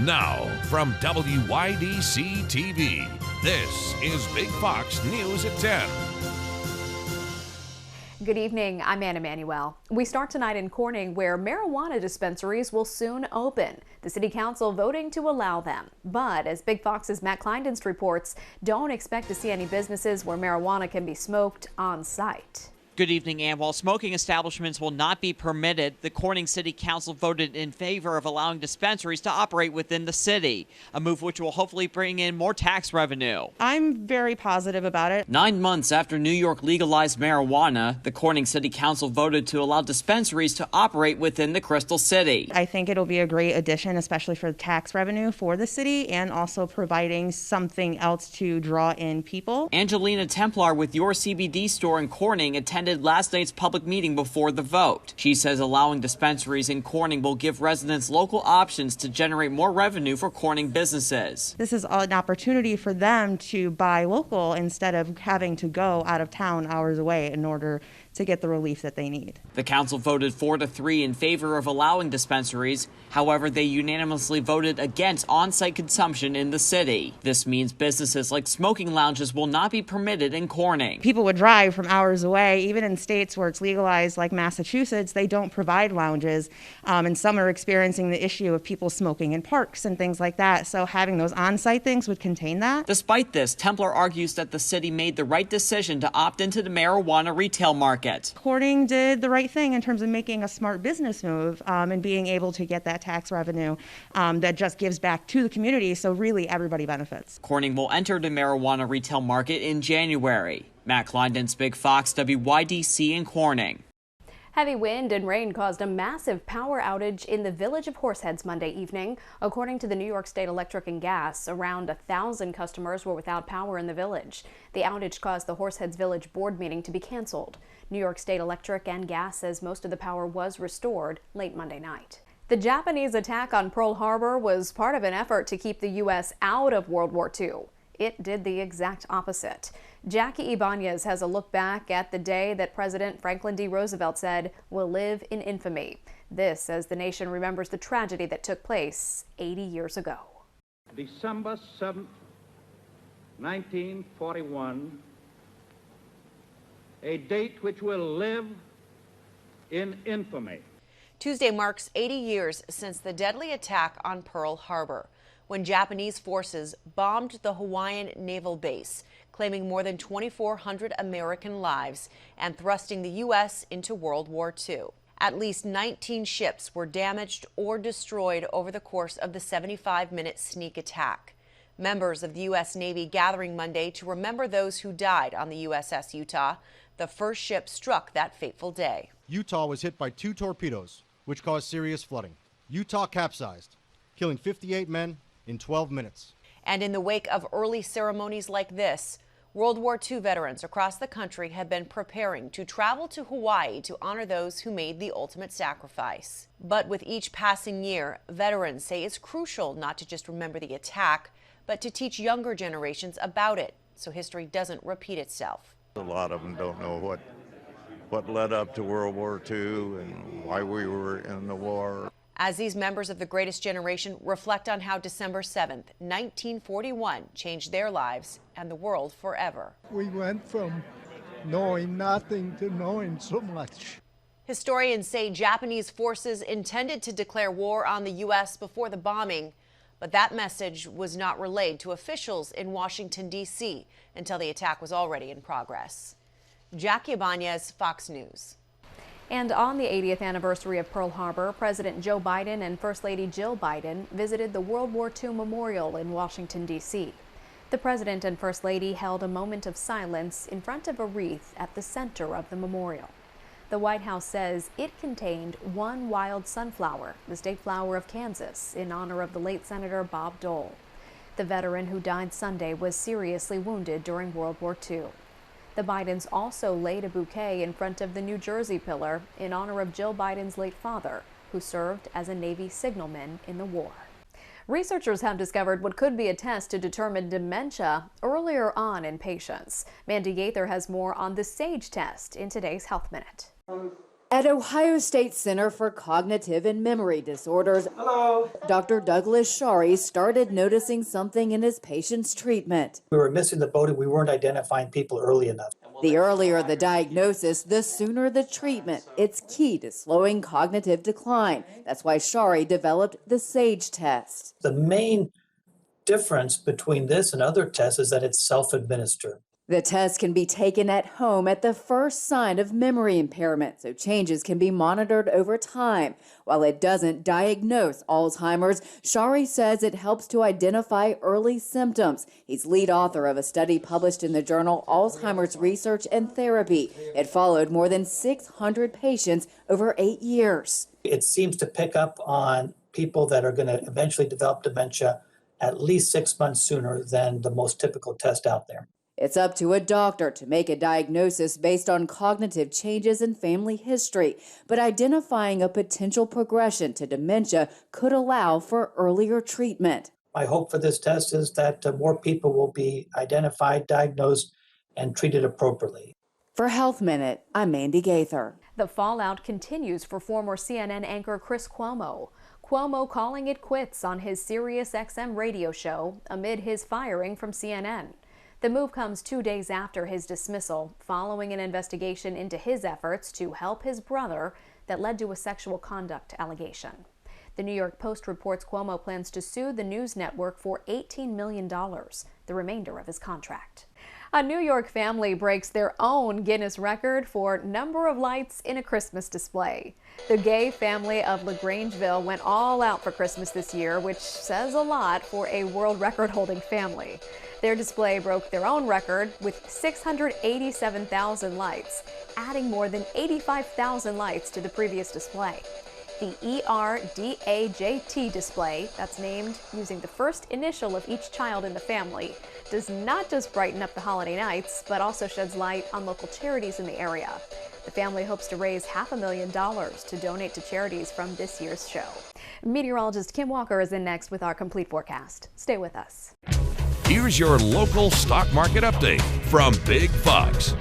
Now, from WYDC TV, this is Big Fox News at 10. Good evening, I'm Anna Manuel. We start tonight in Corning, where marijuana dispensaries will soon open. The City Council voting to allow them. But as Big Fox's Matt Kleindienst reports, don't expect to see any businesses where marijuana can be smoked on site. Good evening, Ann. While smoking establishments will not be permitted, the Corning City Council voted in favor of allowing dispensaries to operate within the city, a move which will hopefully bring in more tax revenue. I'm very positive about it. 9 months after New York legalized marijuana, the Corning City Council voted to allow dispensaries to operate within the Crystal City. I think it'll be a great addition, especially for tax revenue for the city and also providing something else to draw in people. Angelina Templar with Your CBD store in Corning attended last night's public meeting before the vote. She says allowing dispensaries in Corning will give residents local options to generate more revenue for Corning businesses. This is an opportunity for them to buy local instead of having to go out of town hours away in order to get the relief that they need. The council voted 4-3 in favor of allowing dispensaries. However, they unanimously voted against on-site consumption in the city. This means businesses like smoking lounges will not be permitted in Corning. People would drive from hours away. Even in states where it's legalized, like Massachusetts, they don't provide lounges. And some are experiencing the issue of people smoking in parks and things like that. So having those on-site things would contain that. Despite this, Templar argues that the city made the right decision to opt into the marijuana retail market. Corning did the right thing in terms of making a smart business move and being able to get that tax revenue that just gives back to the community, so really everybody benefits. Corning will enter the marijuana retail market in January. Matt Kleindienst, Big Fox, WYDC in Corning. Heavy wind and rain caused a massive power outage in the village of Horseheads Monday evening. According to the New York State Electric and Gas, around 1,000 customers were without power in the village. The outage caused the Horseheads Village Board meeting to be canceled. New York State Electric and Gas says most of the power was restored late Monday night. The Japanese attack on Pearl Harbor was part of an effort to keep the U.S. out of World War II. It did the exact opposite. Jackie Ibanez has a look back at the day that President Franklin D. Roosevelt said will live in infamy. This as the nation remembers the tragedy that took place 80 years ago. December 7th, 1941, a date which will live in infamy. Tuesday marks 80 years since the deadly attack on Pearl Harbor, when Japanese forces bombed the Hawaiian naval base, claiming more than 2,400 American lives and thrusting the U.S. into World War II. At least 19 ships were damaged or destroyed over the course of the 75-minute sneak attack. Members of the U.S. Navy gathering Monday to remember those who died on the USS Utah, the first ship struck that fateful day. Utah was hit by 2 torpedoes, which caused serious flooding. Utah capsized, killing 58 men in 12 minutes. And in the wake of early ceremonies like this, World War II veterans across the country have been preparing to travel to Hawaii to honor those who made the ultimate sacrifice. But with each passing year, veterans say it's crucial not to just remember the attack, but to teach younger generations about it, so history doesn't repeat itself. A lot of them don't know what led up to World War II and why we were in the war. As these members of the greatest generation reflect on how December 7th, 1941 changed their lives and the world forever. We went from knowing nothing to knowing so much. Historians say Japanese forces intended to declare war on the U.S. before the bombing, but that message was not relayed to officials in Washington, D.C. until the attack was already in progress. Jackie Ibanez, Fox News. And on the 80th anniversary of Pearl Harbor, President Joe Biden and First Lady Jill Biden visited the World War II Memorial in Washington, D.C. The President and First Lady held a moment of silence in front of a wreath at the center of the memorial. The White House says it contained one wild sunflower, the state flower of Kansas, in honor of the late Senator Bob Dole. The veteran who died Sunday was seriously wounded during World War II. The Bidens also laid a bouquet in front of the New Jersey pillar in honor of Jill Biden's late father, who served as a Navy signalman in the war. Researchers have discovered what could be a test to determine dementia earlier on in patients. Mandy Gaither has more on the SAGE test in today's Health Minute. At Ohio State Center for Cognitive and Memory Disorders, hello, Dr. Douglas Shari started noticing something in his patient's treatment. We were missing the boat and we weren't identifying people early enough. The earlier the diagnosis, the sooner the treatment. It's key to slowing cognitive decline. That's why Shari developed the SAGE test. The main difference between this and other tests is that it's self-administered. The test can be taken at home at the first sign of memory impairment, so changes can be monitored over time. While it doesn't diagnose Alzheimer's, Shari says it helps to identify early symptoms. He's lead author of a study published in the journal Alzheimer's Research and Therapy. It followed more than 600 patients over 8 years. It seems to pick up on people that are going to eventually develop dementia at least 6 months sooner than the most typical test out there. It's up to a doctor to make a diagnosis based on cognitive changes and family history, but identifying a potential progression to dementia could allow for earlier treatment. My hope for this test is that more people will be identified, diagnosed, and treated appropriately. For Health Minute, I'm Mandy Gaither. The fallout continues for former CNN anchor Chris Cuomo. Cuomo calling it quits on his SiriusXM radio show amid his firing from CNN. The move comes 2 days after his dismissal, following an investigation into his efforts to help his brother that led to a sexual conduct allegation. The New York Post reports Cuomo plans to sue the news network for $18 million, the remainder of his contract. A New York family breaks their own Guinness record for number of lights in a Christmas display. The Gay family of LaGrangeville went all out for Christmas this year, which says a lot for a world record-holding family. Their display broke their own record with 687,000 lights, adding more than 85,000 lights to the previous display. The ERDAJT display, that's named using the first initial of each child in the family, does not just brighten up the holiday nights, but also sheds light on local charities in the area. The family hopes to raise $500,000 to donate to charities from this year's show. Meteorologist Kim Walker is in next with our complete forecast. Stay with us. Here's your local stock market update from Big Fox.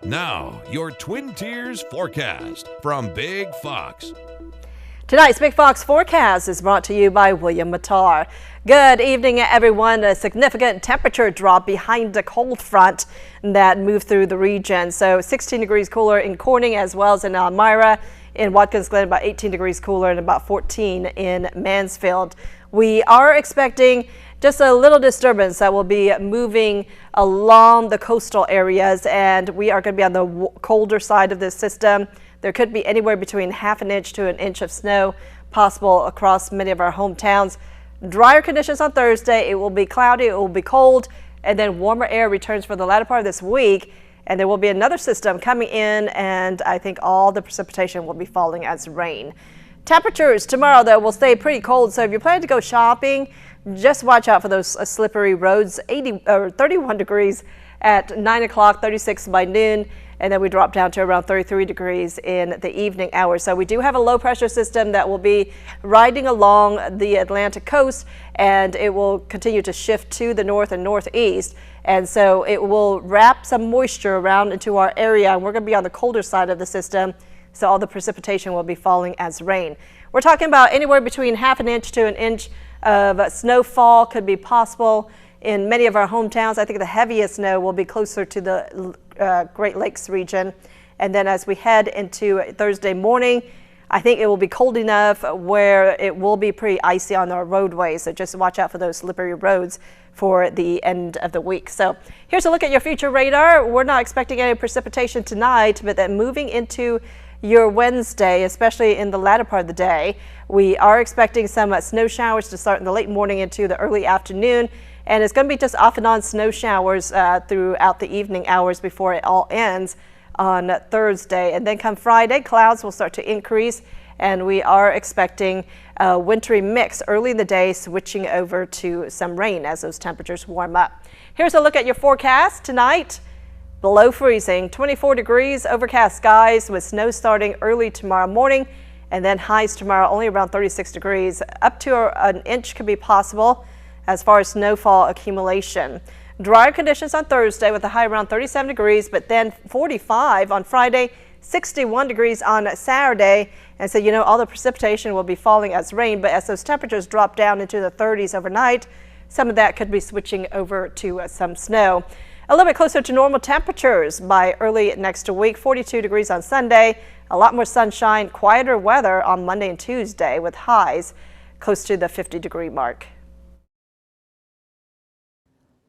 Now, your Twin Tiers forecast from Big Fox. Tonight's Big Fox forecast is brought to you by William Mattar. Good evening, everyone. A significant temperature drop behind the cold front that moved through the region. So 16 degrees cooler in Corning as well as in Elmira. In Watkins Glen, about 18 degrees cooler and about 14 in Mansfield. We are expecting just a little disturbance that will be moving along the coastal areas, and we are going to be on the colder side of this system. There could be anywhere between ½ an inch to an inch of snow possible across many of our hometowns. Drier conditions on Thursday. It will be cloudy, it will be cold, and then warmer air returns for the latter part of this week. And there will be another system coming in, and I think all the precipitation will be falling as rain. Temperatures tomorrow, though, will stay pretty cold, so if you're planning to go shopping, just watch out for those slippery roads. 31 degrees at 9 o'clock, 36 by noon, and then we drop down to around 33 degrees in the evening hours. So we do have a low pressure system that will be riding along the Atlantic coast, and it will continue to shift to the north and northeast. And so it will wrap some moisture around into our area, and we're going to be on the colder side of the system, so all the precipitation will be falling as rain. We're talking about anywhere between ½ an inch to an inch of snowfall could be possible in many of our hometowns. I think the heaviest snow will be closer to the Great Lakes region. And then as we head into Thursday morning, I think it will be cold enough where it will be pretty icy on our roadways. So just watch out for those slippery roads for the end of the week. So here's a look at your future radar. We're not expecting any precipitation tonight, but then moving into your Wednesday, especially in the latter part of the day, we are expecting some snow showers to start in the late morning into the early afternoon. And it's going to be just off and on snow showers throughout the evening hours before it all ends on Thursday. And then come Friday, clouds will start to increase and we are expecting a wintry mix early in the day, switching over to some rain as those temperatures warm up. Here's a look at your forecast tonight. Below freezing, 24 degrees, overcast skies with snow starting early tomorrow morning, and then highs tomorrow only around 36 degrees. Up to an inch could be possible as far as snowfall accumulation. Drier conditions on Thursday with a high around 37 degrees, but then 45 on Friday, 61 degrees on Saturday. And so, all the precipitation will be falling as rain, but as those temperatures drop down into the 30s overnight, some of that could be switching over to some snow. A little bit closer to normal temperatures by early next week, 42 degrees on Sunday, a lot more sunshine, quieter weather on Monday and Tuesday with highs close to the 50-degree mark.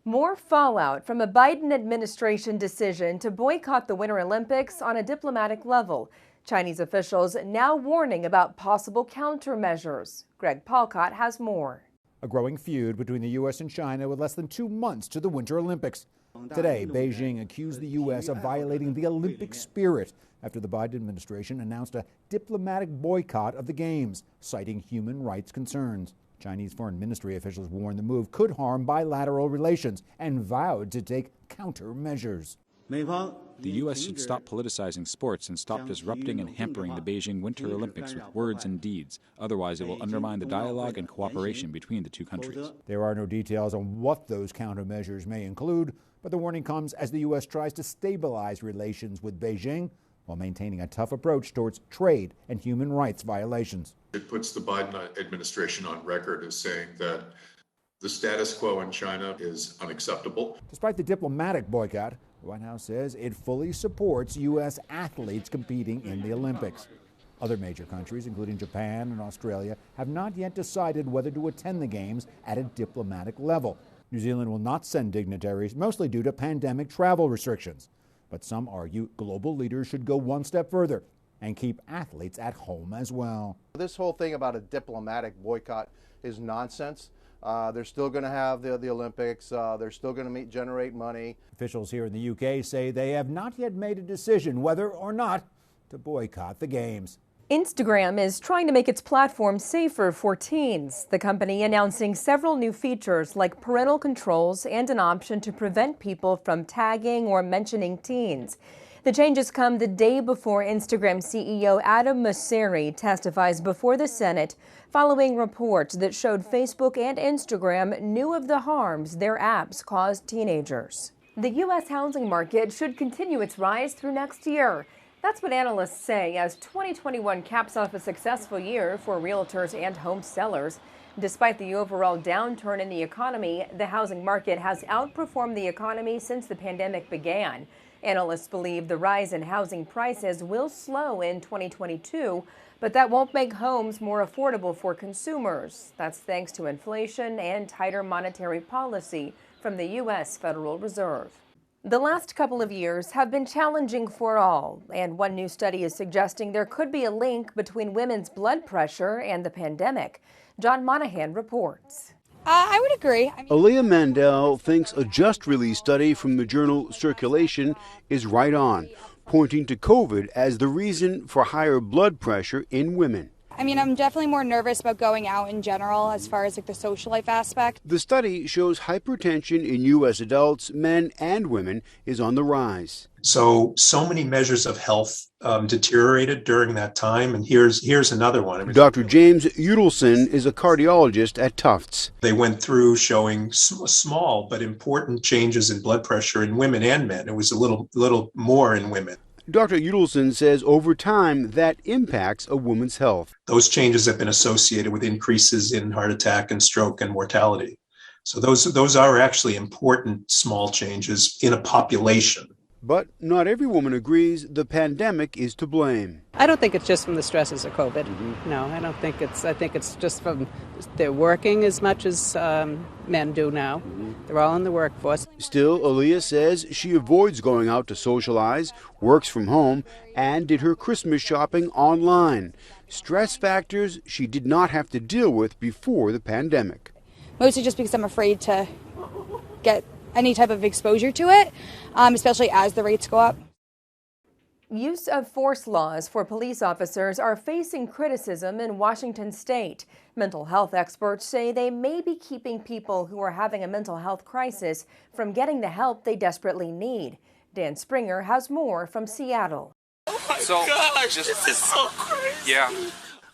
More fallout from a Biden administration decision to boycott the Winter Olympics on a diplomatic level. Chinese officials now warning about possible countermeasures. Greg Palcott has more. A growing feud between the U.S. and China with less than 2 months to the Winter Olympics. Today, Beijing accused the U.S. of violating the Olympic spirit after the Biden administration announced a diplomatic boycott of the Games, citing human rights concerns. Chinese foreign ministry officials warned the move could harm bilateral relations and vowed to take countermeasures. The U.S. should stop politicizing sports and stop disrupting and hampering the Beijing Winter Olympics with words and deeds. Otherwise, it will undermine the dialogue and cooperation between the two countries. There are no details on what those countermeasures may include, but the warning comes as the U.S. tries to stabilize relations with Beijing while maintaining a tough approach towards trade and human rights violations. It puts the Biden administration on record as saying that the status quo in China is unacceptable. Despite the diplomatic boycott, the White House says it fully supports U.S. athletes competing in the Olympics. Other major countries, including Japan and Australia, have not yet decided whether to attend the Games at a diplomatic level. New Zealand will not send dignitaries, mostly due to pandemic travel restrictions. But some argue global leaders should go one step further and keep athletes at home as well. This whole thing about a diplomatic boycott is nonsense. They're still going to have the Olympics. They're still going to generate money. Officials here in the UK say they have not yet made a decision whether or not to boycott the Games. Instagram is trying to make its platform safer for teens. The company announcing several new features like parental controls and an option to prevent people from tagging or mentioning teens. The changes come the day before Instagram CEO Adam Mosseri testifies before the Senate following reports that showed Facebook and Instagram knew of the harms their apps caused teenagers. The U.S. housing market should continue its rise through next year. That's what analysts say as 2021 caps off a successful year for realtors and home sellers. Despite the overall downturn in the economy, the housing market has outperformed the economy since the pandemic began. Analysts believe the rise in housing prices will slow in 2022, but that won't make homes more affordable for consumers. That's thanks to inflation and tighter monetary policy from the U.S. Federal Reserve. The last couple of years have been challenging for all, and one new study is suggesting there could be a link between women's blood pressure and the pandemic. John Monahan reports. I would agree. Aaliyah Mandel thinks a just-released study from the journal Circulation is right on, pointing to COVID as the reason for higher blood pressure in women. I mean, I'm definitely more nervous about going out in general as far as the social life aspect. The study shows hypertension in U.S. adults, men and women, is on the rise. So many measures of health deteriorated during that time, and here's another one. Dr. James Udelson is a cardiologist at Tufts. They went through showing small but important changes in blood pressure in women and men. It was a little more in women. Dr. Udelson says over time that impacts a woman's health. Those changes have been associated with increases in heart attack and stroke and mortality. So those are actually important small changes in a population. But not every woman agrees the pandemic is to blame. I don't think it's just from the stresses of COVID. No, I don't think I think it's just from they're working as much as men do now. They're all in the workforce. Still, Aaliyah says she avoids going out to socialize, works from home, and did her Christmas shopping online. Stress factors she did not have to deal with before the pandemic. Mostly just because I'm afraid to get any type of exposure to it, especially as the rates go up. Use of force laws for police officers are facing criticism in Washington state. Mental health experts say they may be keeping people who are having a mental health crisis from getting the help they desperately need. Dan Springer has more from Seattle. Oh my gosh, this is so crazy. Yeah.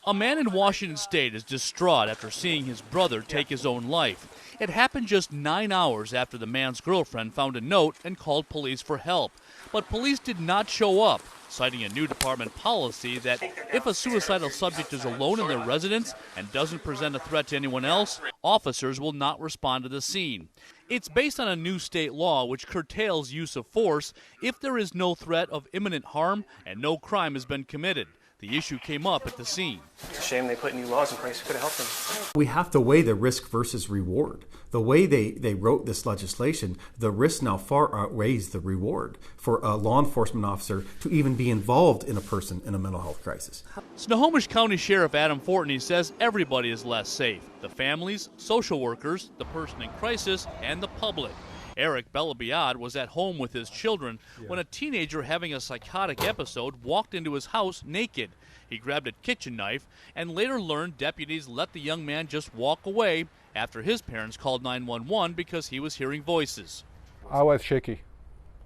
A man in Washington state is distraught after seeing his brother take his own life. It happened just 9 hours after the man's girlfriend found a note and called police for help. But police did not show up, citing a new department policy that if a suicidal subject is alone in their residence and doesn't present a threat to anyone else, officers will not respond to the scene. It's based on a new state law which curtails use of force if there is no threat of imminent harm and no crime has been committed. The issue came up at the scene. It's a shame they put new laws in place. Could have helped them. We have to weigh the risk versus reward. The way they wrote this legislation, the risk now far outweighs the reward for a law enforcement officer to even be involved in a person in a mental health crisis. Snohomish County Sheriff Adam Fortney says everybody is less safe. The families, social workers, the person in crisis, and the public. Eric Bellabiad was at home with his children when a teenager having a psychotic episode walked into his house naked. He grabbed a kitchen knife and later learned deputies let the young man just walk away after his parents called 911 because he was hearing voices. I was shaky.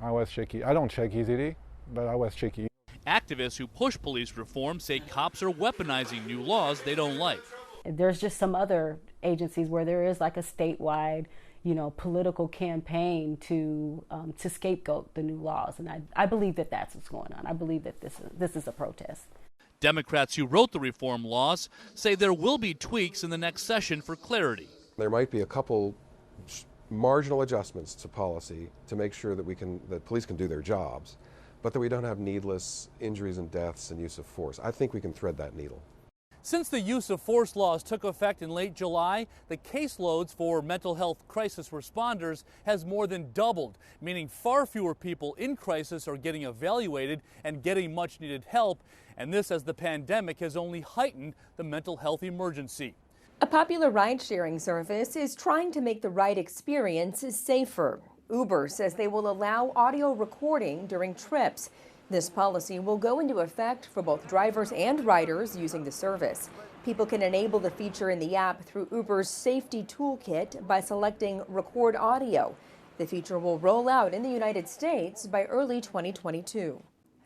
I don't shake easily, but I was shaky. Activists who push police reform say cops are weaponizing new laws they don't like. There's just some other agencies where there is like a statewide political campaign to scapegoat the new laws. And I believe that that's what's going on. I believe that this is a protest. Democrats who wrote the reform laws say there will be tweaks in the next session for clarity. There might be a couple marginal adjustments to policy to make sure that police can do their jobs, but that we don't have needless injuries and deaths and use of force. I think we can thread that needle. Since the use of force laws took effect in late July, the caseloads for mental health crisis responders has more than doubled, meaning far fewer people in crisis are getting evaluated and getting much needed help, and this as the pandemic has only heightened the mental health emergency. A popular ride-sharing service is trying to make the ride experience safer. Uber says they will allow audio recording during trips. This policy will go into effect for both drivers and riders using the service. People can enable the feature in the app through Uber's safety toolkit by selecting Record Audio. The feature will roll out in the United States by early 2022.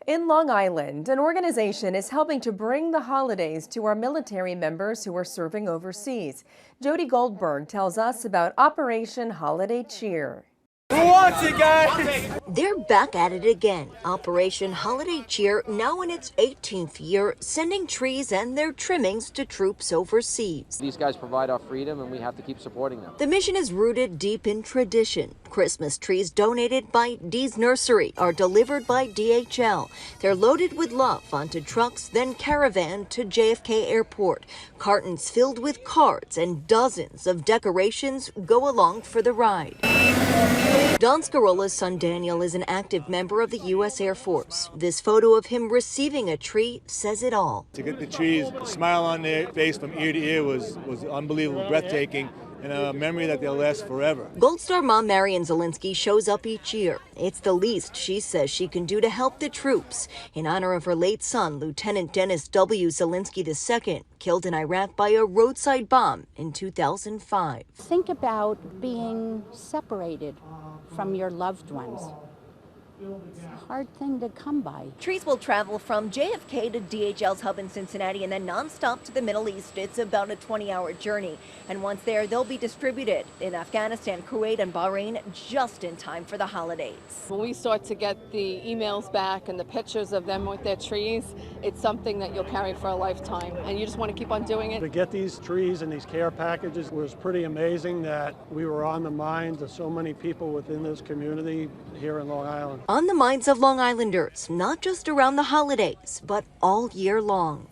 In Long Island, an organization is helping to bring the holidays to our military members who are serving overseas. Jody Goldberg tells us about Operation Holiday Cheer. Who wants it, guys? They're back at it again. Operation Holiday Cheer, now in its 18th year, sending trees and their trimmings to troops overseas. These guys provide our freedom, and we have to keep supporting them. The mission is rooted deep in tradition. Christmas trees donated by Dee's Nursery are delivered by DHL. They're loaded with love onto trucks, then caravan to JFK Airport. Cartons filled with cards and dozens of decorations go along for the ride. Don Scarola's son Daniel is an active member of the U.S. Air Force. This photo of him receiving a tree says it all. To get the trees, the smile on their face from ear to ear was unbelievable, breathtaking, and a memory that they'll last forever. Gold Star mom Marian Zelinsky shows up each year. It's the least she says she can do to help the troops. In honor of her late son, Lieutenant Dennis W. Zelinsky II, killed in Iraq by a roadside bomb in 2005. Think about being separated from your loved ones. It's a hard thing to come by. Trees will travel from JFK to DHL's hub in Cincinnati and then nonstop to the Middle East. It's about a 20-hour journey. And once there, they'll be distributed in Afghanistan, Kuwait, and Bahrain just in time for the holidays. When we start to get the emails back and the pictures of them with their trees, it's something that you'll carry for a lifetime. And you just want to keep on doing it. To get these trees and these care packages was pretty amazing that we were on the minds of so many people within this community here in Long Island. On the minds of Long Islanders, not just around the holidays, but all year long.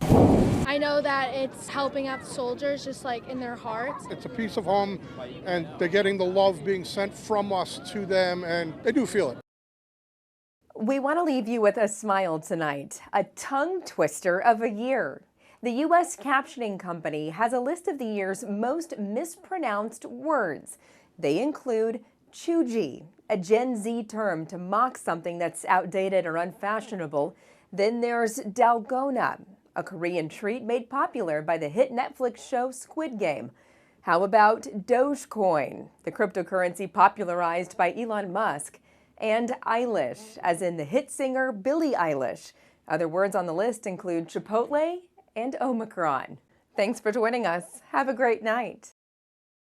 I know that it's helping out the soldiers just like in their hearts. It's a piece of home, and they're getting the love being sent from us to them, and they do feel it. We want to leave you with a smile tonight, a tongue twister of a year. The U.S. Captioning Company has a list of the year's most mispronounced words. They include choogy, a Gen Z term to mock something that's outdated or unfashionable, Then there's Dalgona, a Korean treat made popular by the hit Netflix show Squid Game. How about Dogecoin, the cryptocurrency popularized by Elon Musk? And Eilish, as in the hit singer Billie Eilish. Other words on the list include Chipotle and Omicron. Thanks for joining us. Have a great night.